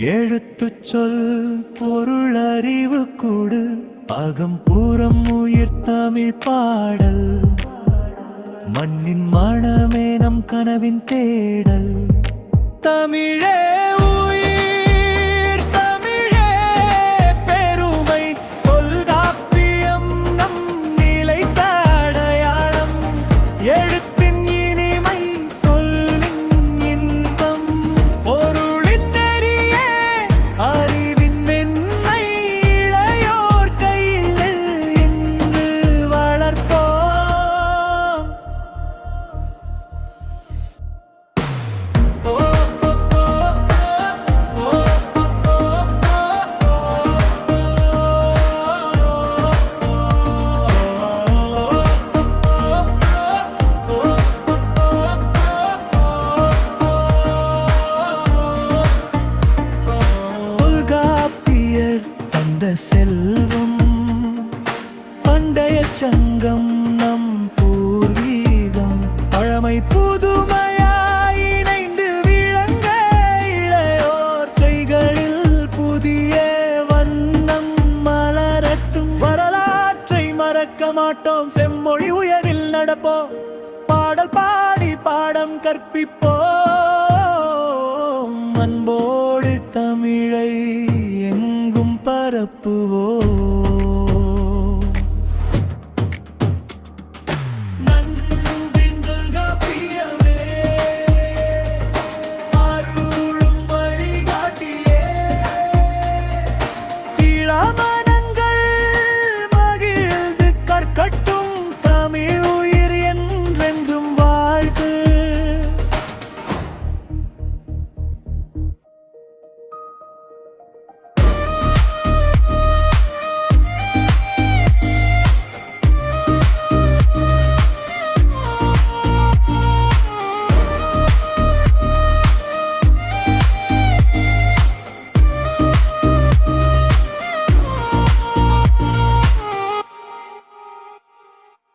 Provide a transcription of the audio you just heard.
எழுத்துச் சொல் பொருளறிவு கூடு அகம்பூரம் உயிர் தமிழ் பாடல் மண்ணின் மணமே நம் கனவின் தேடல் தமிழே உயிர் தமிழே பெருமை தொல்காப்பியம் நம் நிலைத்த அடையாளம் எழுத்தின் இனிமை சொல்லின் இன்பம் பொருளின் நெறியே அறிவின் மென்மை இளையோர் கையில் இன்று வளர்ப்போம் செல்வம் பண்டைய சங்கம் நம் பூர்வீகம் பழமை புதுமையாய் இணைந்து விளங்க இளையோர் கைகளில் புதிய வண்ணம் மலரட்டும் வரலாற்றை மறக்க மாட்டோம் செம்மொழி உயரில் நடப்போம் பாடல் பாடி பாடம் கற்பிப்போம் அன்போடு தமிழை எங்கும் பரப்புவோம்